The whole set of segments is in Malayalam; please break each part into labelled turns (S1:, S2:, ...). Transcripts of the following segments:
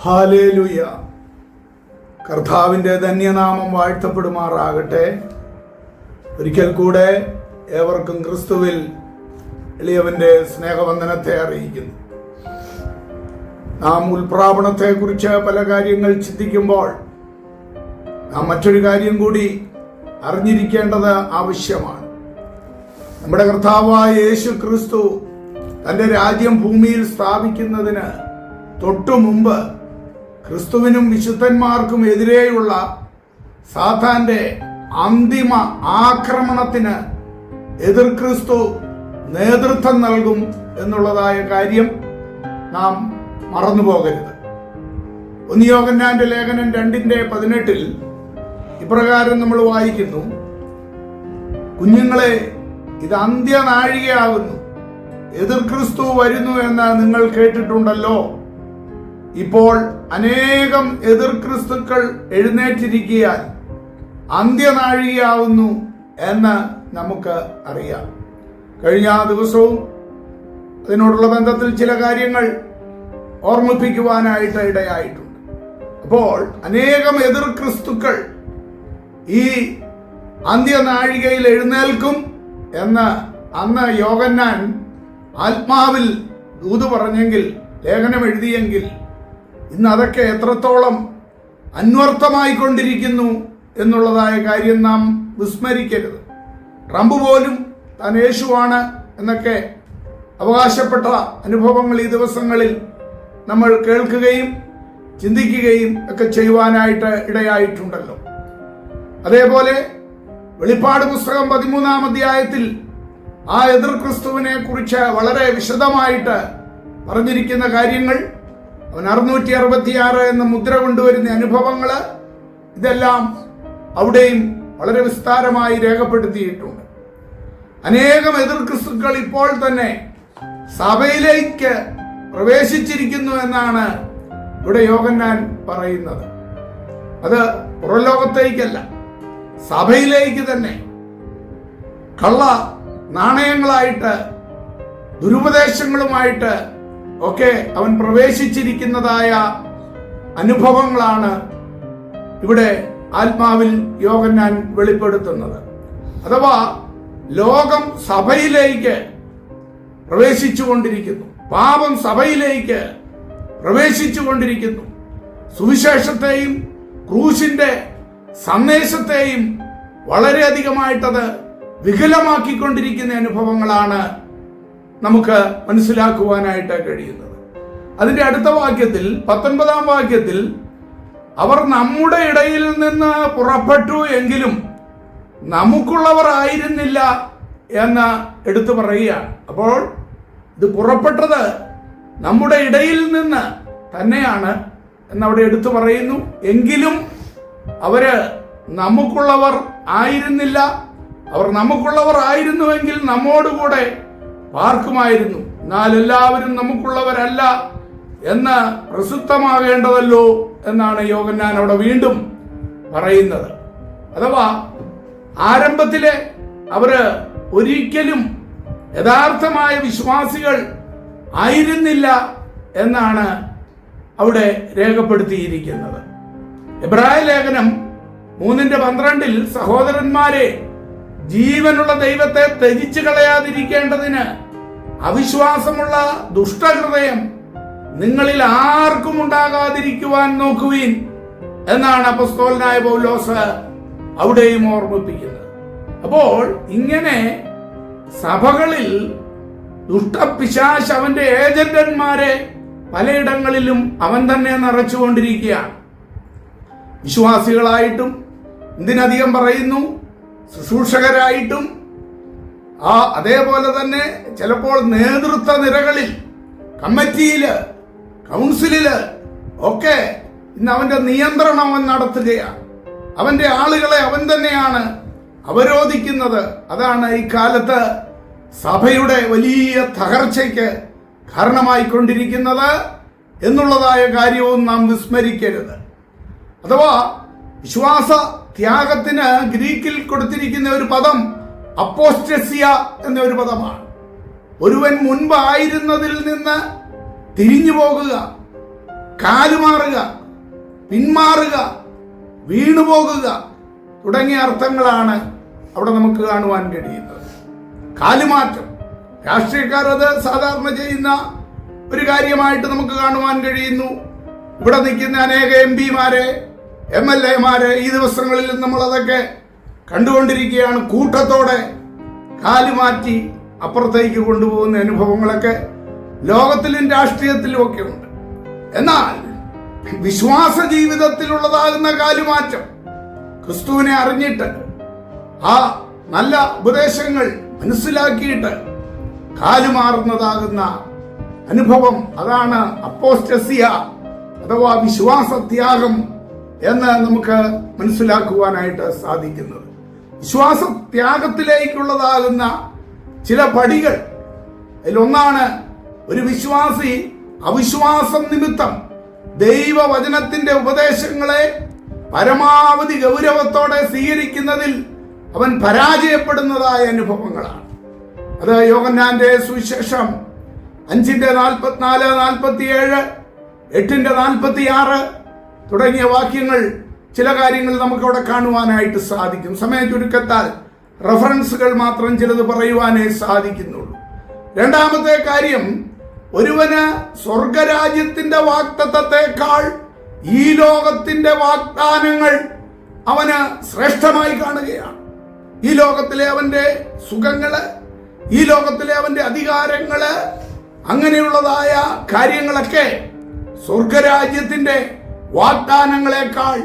S1: ഹല്ലേലൂയ. കർത്താവിൻ്റെ ധന്യനാമം വാഴ്ത്തപ്പെടുമാറാകട്ടെ. ഒരിക്കൽ കൂടെ ഏവർക്കും ക്രിസ്തുവിൽ എളിയവൻ്റെ സ്നേഹവന്ദനത്തെ അറിയിക്കുന്നു. നാം ഉൽപ്രാപണത്തെക്കുറിച്ച് പല കാര്യങ്ങൾ ചിന്തിക്കുമ്പോൾ നാം മറ്റൊരു കാര്യം കൂടി അറിഞ്ഞിരിക്കേണ്ടത് ആവശ്യമാണ്. നമ്മുടെ കർത്താവായ യേശു ക്രിസ്തു തൻ്റെ രാജ്യം ഭൂമിയിൽ സ്ഥാപിക്കുന്നതിന് തൊട്ടു മുമ്പ് ക്രിസ്തുവിനും വിശുദ്ധന്മാർക്കും എതിരെയുള്ള സാത്താന്റെ അന്തിമ ആക്രമണത്തിന് എതിർ ക്രിസ്തു നേതൃത്വം നൽകും എന്നുള്ളതായ കാര്യം നാം മറന്നുപോകരുത്. 1 യോഹന്നാന്റെ ലേഖനം 2:18 ഇപ്രകാരം നമ്മൾ വായിക്കുന്നു: കുഞ്ഞുങ്ങളെ, ഇത് അന്ത്യനാഴികയാകുന്നു, എതിർ ക്രിസ്തു വരുന്നു എന്ന് നിങ്ങൾ കേട്ടിട്ടുണ്ടല്ലോ. ഇപ്പോൾ അനേകം എതിർ ക്രിസ്തുക്കൾ എഴുന്നേറ്റിരിക്കാൻ അന്ത്യനാഴികയാവുന്നു എന്ന് നമുക്ക് അറിയാം. കഴിഞ്ഞ ദിവസവും അതിനോടുള്ള ബന്ധത്തിൽ ചില കാര്യങ്ങൾ ഓർമ്മിപ്പിക്കുവാനായിട്ട് ഇടയായിട്ടുണ്ട്. അപ്പോൾ അനേകം എതിർ ക്രിസ്തുക്കൾ ഈ അന്ത്യനാഴികയിൽ എഴുന്നേൽക്കും എന്ന് അന്ന് യോഹന്നാൻ ആത്മാവിൽ ദൂത് പറഞ്ഞെങ്കിൽ, ലേഖനം എഴുതിയെങ്കിൽ, ഇന്ന് അതൊക്കെ എത്രത്തോളം അന്വർത്ഥമായിക്കൊണ്ടിരിക്കുന്നു എന്നുള്ളതായ കാര്യം നാം വിസ്മരിക്കരുത്. ട്രംപ് പോലും താൻ യേശുവാണ് എന്നൊക്കെ അവകാശപ്പെട്ട അനുഭവങ്ങൾ ഈ ദിവസങ്ങളിൽ നമ്മൾ കേൾക്കുകയും ചിന്തിക്കുകയും ഒക്കെ ചെയ്യുവാനായിട്ട് ഇടയായിട്ടുണ്ടല്ലോ. അതേപോലെ വെളിപ്പാട് പുസ്തകം 13-ാം അധ്യായത്തിൽ ആ എതിർ ക്രിസ്തുവിനെ കുറിച്ച് വളരെ വിശദമായിട്ട് പറഞ്ഞിരിക്കുന്ന കാര്യങ്ങൾ, അവൻ 666 എന്ന മുദ്ര കൊണ്ടുവരുന്ന അനുഭവങ്ങള്, ഇതെല്ലാം അവിടെയും വളരെ വിസ്താരമായി രേഖപ്പെടുത്തിയിട്ടുണ്ട്. അനേകം എതിർ ക്രിസ്തുക്കൾ ഇപ്പോൾ തന്നെ സഭയിലേക്ക് പ്രവേശിച്ചിരിക്കുന്നു എന്നാണ് ഇവിടെ യോഹന്നാൻ പറയുന്നത്. അത് പുറലോകത്തേക്കല്ല, സഭയിലേക്ക് തന്നെ കള്ള നാണയങ്ങളായിട്ട് ദുരുപദേശങ്ങളുമായിട്ട് ഒക്കെ അവൻ പ്രവേശിച്ചിരിക്കുന്നതായ അനുഭവങ്ങളാണ് ഇവിടെ ആത്മാവിൽ യോഹന്നാൻ വെളിപ്പെടുത്തുന്നത്. അഥവാ ലോകം സഭയിലേക്ക് പ്രവേശിച്ചുകൊണ്ടിരിക്കുന്നു, പാപം സഭയിലേക്ക് പ്രവേശിച്ചുകൊണ്ടിരിക്കുന്നു, സുവിശേഷത്തെയും ക്രൂശിന്റെ സന്ദേശത്തെയും വളരെയധികമായിട്ടത് വികലമാക്കിക്കൊണ്ടിരിക്കുന്ന അനുഭവങ്ങളാണ് നമുക്ക് മനസ്സിലാക്കുവാനായിട്ട് കഴിയുന്നത്. അതിന്റെ അടുത്ത വാക്യത്തിൽ, 19-ാം വാക്യത്തിൽ, അവർ നമ്മുടെ ഇടയിൽ നിന്ന് പുറപ്പെട്ടു എങ്കിലും നമുക്കുള്ളവർ ആയിരുന്നില്ല എന്ന് എടുത്തു പറയുകയാണ്. അപ്പോൾ ഇത് പുറപ്പെട്ടത് നമ്മുടെ ഇടയിൽ നിന്ന് തന്നെയാണ് എന്നവിടെ എടുത്തു പറയുന്നു. എങ്കിലും അവര് നമുക്കുള്ളവർ ആയിരുന്നില്ല. അവർ നമുക്കുള്ളവർ ആയിരുന്നുവെങ്കിൽ നമ്മോടുകൂടെ പാർക്കുമായിരുന്നു. എന്നാൽ എല്ലാവരും നമുക്കുള്ളവരല്ല എന്ന് പ്രസിദ്ധമാകേണ്ടതല്ലോ എന്നാണ് യോഹന്നാൻ അവിടെ വീണ്ടും പറയുന്നത്. അഥവാ ആരംഭത്തിലെ അവര് ഒരിക്കലും യഥാർത്ഥമായ വിശ്വാസികൾ ആയിരുന്നില്ല എന്നാണ് അവിടെ രേഖപ്പെടുത്തിയിരിക്കുന്നത്. എബ്രായ ലേഖനം 3:12 സഹോദരന്മാരെ, ജീവനുള്ള ദൈവത്തെ ത്യജിച്ചു കളയാതിരിക്കേണ്ടതിന് അവിശ്വാസമുള്ള ദുഷ്ടഹൃദയം നിങ്ങളിൽ ആർക്കും ഉണ്ടാകാതിരിക്കുവാൻ നോക്കുവിൻ എന്നാണ് അപ്പോസ്തലനായ പൗലോസ് അവിടെയും ഓർമ്മിപ്പിക്കുന്നത്. അപ്പോൾ ഇങ്ങനെ സഭകളിൽ ദുഷ്ടപിശാച് അവന്റെ ഏജന്റന്മാരെ പലയിടങ്ങളിലും അവൻ തന്നെ നിറച്ചുകൊണ്ടിരിക്കുകയാണ്. വിശ്വാസികളായിട്ടും, എന്തിനധികം പറയുന്നു, ശുശ്രൂഷകരായിട്ടും, അതേപോലെ തന്നെ ചിലപ്പോൾ നേതൃത്വ നിരകളിൽ, കമ്മിറ്റിയില്, കൗൺസിലില് ഒക്കെ ഇന്ന് അവന്റെ നിയന്ത്രണം അവൻ നടത്തുകയാണ്. അവന്റെ ആളുകളെ അവൻ തന്നെയാണ് അവരോധിക്കുന്നത്. അതാണ് ഈ കാലത്ത് സഭയുടെ വലിയ തകർച്ചയ്ക്ക് കാരണമായിക്കൊണ്ടിരിക്കുന്നത് എന്നുള്ളതായ കാര്യവും നാം വിസ്മരിക്കരുത്. അഥവാ വിശ്വാസ ത്യാഗത്തിന് ഗ്രീക്കിൽ കൊടുത്തിരിക്കുന്ന ഒരു പദം അപ്പോസ്റ്റസിയ എന്ന ഒരു പദമാണ്. ഒരുവൻ മുൻപ് ആയിരുന്നതിൽ നിന്ന് തിരിഞ്ഞു പോകുക, കാലുമാറുക, പിന്മാറുക, വീണുപോകുക തുടങ്ങിയ അർത്ഥങ്ങളാണ് അവിടെ നമുക്ക് കാണുവാൻ കഴിയുന്നത്. കാലുമാറ്റം, രാഷ്ട്രീയക്കാർ അത് സാധാരണ ചെയ്യുന്ന ഒരു കാര്യമായിട്ട് നമുക്ക് കാണുവാൻ കഴിയുന്നു. ഇവിടെ നിൽക്കുന്ന അനേക MP-മാരെ, MLA-മാരെ ഈ ദിവസങ്ങളിൽ നമ്മൾ അതൊക്കെ കണ്ടുകൊണ്ടിരിക്കുകയാണ്. കൂട്ടത്തോടെ കാലുമാറ്റി അപ്പുറത്തേക്ക് കൊണ്ടുപോകുന്ന അനുഭവങ്ങളൊക്കെ ലോകത്തിലും രാഷ്ട്രീയത്തിലും ഒക്കെ ഉണ്ട്. എന്നാൽ വിശ്വാസ ജീവിതത്തിലുള്ളതാകുന്ന കാലുമാറ്റം, ക്രിസ്തുവിനെ അറിഞ്ഞിട്ട് ആ നല്ല ഉപദേശങ്ങൾ മനസ്സിലാക്കിയിട്ട് കാലുമാറുന്നതാകുന്ന അനുഭവം, അതാണ് അപ്പോസ്റ്റസിയ അഥവാ വിശ്വാസത്യാഗം എന്ന് നമുക്ക് മനസ്സിലാക്കുവാനായിട്ട് സാധിക്കുന്നത്. വിശ്വാസത്യാഗത്തിലേക്കുള്ളതാകുന്ന ചില പടികൾ, അതിലൊന്നാണ് ഒരു വിശ്വാസി അവിശ്വാസം നിമിത്തം ദൈവവചനത്തിന്റെ ഉപദേശങ്ങളെ പരമാവധി ഗൗരവത്തോടെ സ്വീകരിക്കുന്നതിൽ അവൻ പരാജയപ്പെടുന്നതായ അനുഭവങ്ങളാണ്. അത് യോഹന്നാന്റെ സുവിശേഷം 5:44-47, 8:46 തുടങ്ങിയ വാക്യങ്ങൾ, ചില കാര്യങ്ങൾ നമുക്കവിടെ കാണുവാനായിട്ട് സാധിക്കും. സമയ ചുരുക്കത്താൽ റഫറൻസുകൾ മാത്രം ചിലത് പറയുവാനേ സാധിക്കുന്നുള്ളൂ. രണ്ടാമത്തെ കാര്യം, ഒരുവന് സ്വർഗരാജ്യത്തിന്റെ വാഗ്ദത്തത്തെക്കാൾ ഈ ലോകത്തിന്റെ വാഗ്ദാനങ്ങൾ അവന് ശ്രേഷ്ഠമായി കാണുകയാണ്. ഈ ലോകത്തിലെ അവന്റെ സുഖങ്ങള്, ഈ ലോകത്തിലെ അവന്റെ അധികാരങ്ങള്, അങ്ങനെയുള്ളതായ കാര്യങ്ങളൊക്കെ സ്വർഗരാജ്യത്തിന്റെ വാഗ്ദാനങ്ങളെക്കാൾ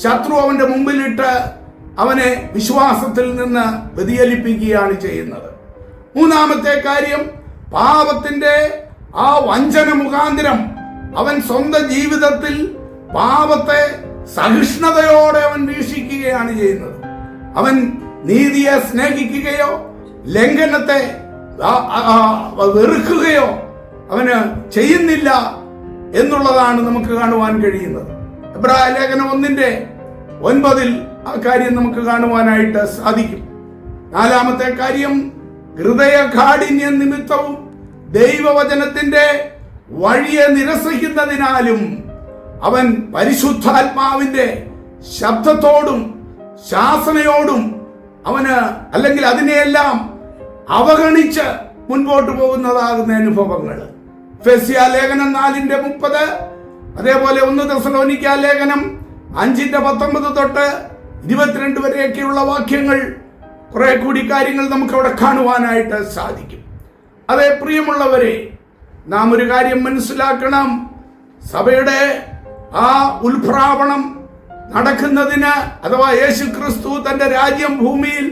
S1: ശത്രു അവന്റെ മുമ്പിലിട്ട് അവനെ വിശ്വാസത്തിൽ നിന്ന് വ്യതിചലിപ്പിക്കുകയാണ് ചെയ്യുന്നത്. മൂന്നാമത്തെ കാര്യം, പാപത്തിന്റെ ആ വഞ്ചന മുഖാന്തരം അവൻ സ്വന്തം ജീവിതത്തിൽ പാപത്തെ സഹിഷ്ണുതയോടെ അവൻ വീക്ഷിക്കുകയാണ് ചെയ്യുന്നത്. അവൻ നീതിയെ സ്നേഹിക്കുകയോ ലംഘനത്തെ വെറുക്കുകയോ അവന് ചെയ്യുന്നില്ല എന്നുള്ളതാണ് നമുക്ക് കാണുവാൻ കഴിയുന്നത്. എബ്രായ ലേഖനം 1:9 ആ കാര്യം നമുക്ക് കാണുവാനായിട്ട് സാധിക്കും. നാലാമത്തെ കാര്യം, ഹൃദയകാഠിന്യ നിമിത്തവും ദൈവവചനത്തിന്റെ വഴിയെ നിരസിക്കുന്നതിനാലും അവൻ പരിശുദ്ധാത്മാവിന്റെ ശബ്ദത്തോടും ശാസനയോടും അവന് അല്ലെങ്കിൽ അതിനെയെല്ലാം അവഗണിച്ച് മുൻപോട്ട് പോകുന്നതാകുന്ന അനുഭവങ്ങൾ. എഫെസ്യ ലേഖനം 4:30, അതേപോലെ 1 തെസ്സലോനിക്ക ലേഖനം 5:19-22 വരെയൊക്കെയുള്ള വാക്യങ്ങൾ, കുറെ കൂടി കാര്യങ്ങൾ നമുക്ക് അവിടെ കാണുവാനായിട്ട് സാധിക്കും. അതേ പ്രിയമുള്ളവരെ, നാം ഒരു കാര്യം മനസ്സിലാക്കണം. സഭയുടെ ആ ഉത്പ്രാവണം നടക്കുന്നതിന്, അഥവാ യേശു ക്രിസ്തു തന്റെ രാജ്യം ഭൂമിയിൽ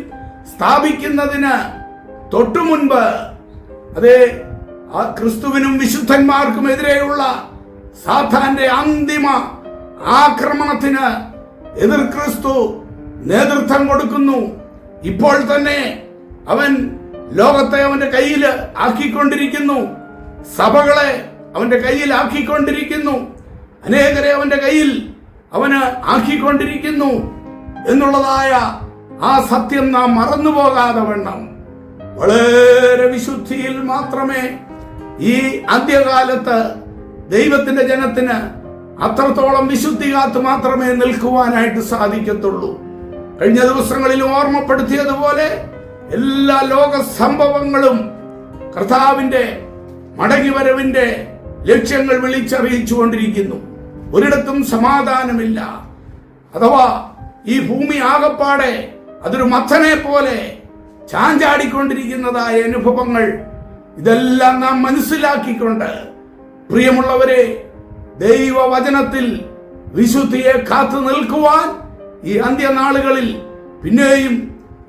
S1: സ്ഥാപിക്കുന്നതിന് തൊട്ടു മുൻപ്, അതേ ആ ക്രിസ്തുവിനും വിശുദ്ധന്മാർക്കും എതിരെയുള്ള സാത്താന്റെ അന്തിമ ആക്രമണത്തിന് എതിർ ക്രിസ്തു നേതൃത്വം കൊടുക്കുന്നു. ഇപ്പോൾ തന്നെ അവൻ ലോകത്തെ അവന്റെ കയ്യിൽ ആക്കിക്കൊണ്ടിരിക്കുന്നു, സഭകളെ അവന്റെ കയ്യിൽ ആക്കിക്കൊണ്ടിരിക്കുന്നു, അനേകരെ അവന്റെ കയ്യിൽ അവന് ആക്കിക്കൊണ്ടിരിക്കുന്നു എന്നുള്ളതായ ആ സത്യം നാം മറന്നുപോകാതെ വേണം. വളരെ വിശുദ്ധിയിൽ മാത്രമേ ഈ അന്ത്യകാലത്ത് ദൈവത്തിന്റെ ജനത്തിന് അത്രത്തോളം വിശുദ്ധി കാത്ത് മാത്രമേ നിൽക്കുവാനായിട്ട് സാധിക്കത്തുള്ളൂ. കഴിഞ്ഞ ദിവസങ്ങളിൽ ഓർമ്മപ്പെടുത്തിയതുപോലെ എല്ലാ ലോക സംഭവങ്ങളും കർത്താവിന്റെ മടങ്ങിവരവിന്റെ ലക്ഷ്യങ്ങൾ വിളിച്ചറിയിച്ചുകൊണ്ടിരിക്കുന്നു. ഒരിടത്തും സമാധാനമില്ല. അഥവാ ഈ ഭൂമി ആകപ്പാടെ അതൊരു മഥനെ പോലെ ചാഞ്ചാടിക്കൊണ്ടിരിക്കുന്നതായ അനുഭവങ്ങൾ, ഇതെല്ലാം നാം മനസ്സിലാക്കിക്കൊണ്ട് പ്രിയമുള്ളവരെ, ദൈവവചനത്തിൽ വിശുദ്ധിയെ കാത്തു നിൽക്കുവാൻ ഈ അന്ത്യനാളുകളിൽ പിന്നെയും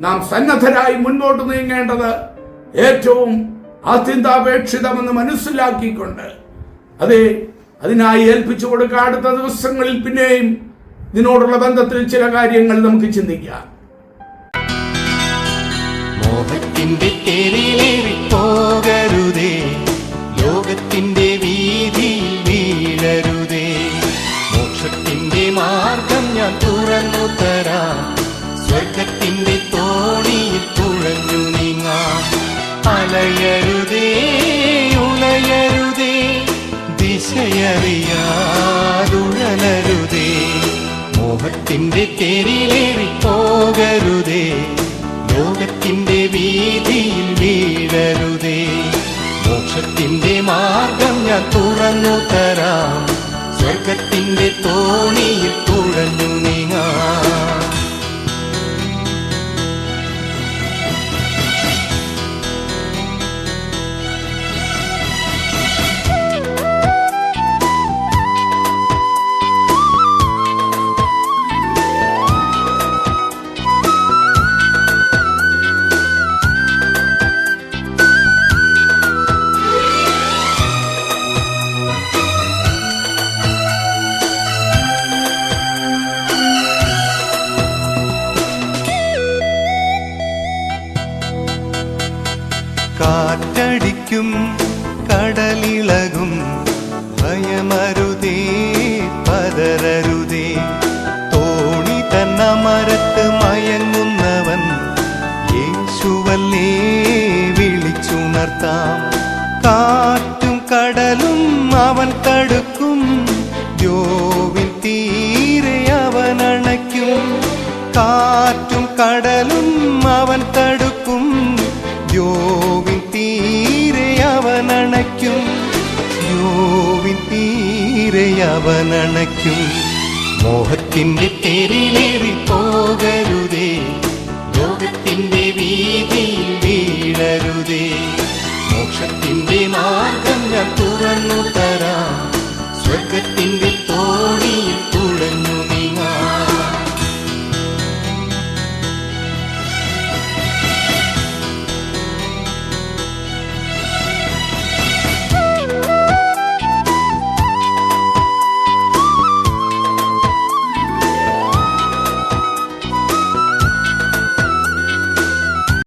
S1: നാം സന്നദ്ധരായി മുൻപോട്ട് നീങ്ങേണ്ടത് ഏറ്റവും അത്യന്താപേക്ഷിതമെന്ന് മനസ്സിലാക്കിക്കൊണ്ട് അതിനായി ഏൽപ്പിച്ചു കൊടുക്കുക. അടുത്ത ദിവസങ്ങളിൽ പിന്നെയും ഇതിനോടുള്ള ബന്ധത്തിൽ ചില കാര്യങ്ങൾ നമുക്ക് ചിന്തിക്കാം.
S2: മോഹത്തിന്റെ തേരിലേറി പോകരുതേ, ലോകത്തിന്റെ വീതിയിൽ വീഴരുതേ. മോക്ഷത്തിന്റെ മാർഗം ഞാൻ തുറന്നു തരാം, സ്വർഗത്തിന്റെ തോണിയിൽ തുഴഞ്ഞു നീങ്ങാം. അലയരുതേ, ഉലയരുതേ, ദിശ ദിശയറിയാതുഴലരുതേ. മോഹത്തിന്റെ തേരിലേറി പോകരുതേ. ലോകത്തിന്റെ വീതിയിൽ വീഴരുതേ. മോക്ഷത്തിന്റെ മാർഗം ഞാൻ തുറന്നു തരാം. സ്വർഗത്തിന്റെ തോണിയിൽ തുഴഞ്ഞു നീങ്ങാം. കാറ്റടിക്കും കടലിളകും ഭയമരുതേ പതരരുതേ. തോണി തന്ന മരത്ത് മയങ്ങുന്നവൻ യേശുവല്ലേ വിളിച്ചുണർത്താം. കാറ്റും കടലും അവൻ തടുക്കും. ദ്യോവിൻ തീരെ അവൻ അണയ്ക്കും. കാറ്റും കടലും അവൻ തടുക്കും. ദ്യോവിൻ തീരെ അവൻ അണയ്ക്കും. ദ്യോവിൻ തീരെ അവൻ അണയ്ക്കും. മോഹത്തിന്റെ തേരിലേറി പോകരുതേ. ലോകത്തിന്റെ വീതി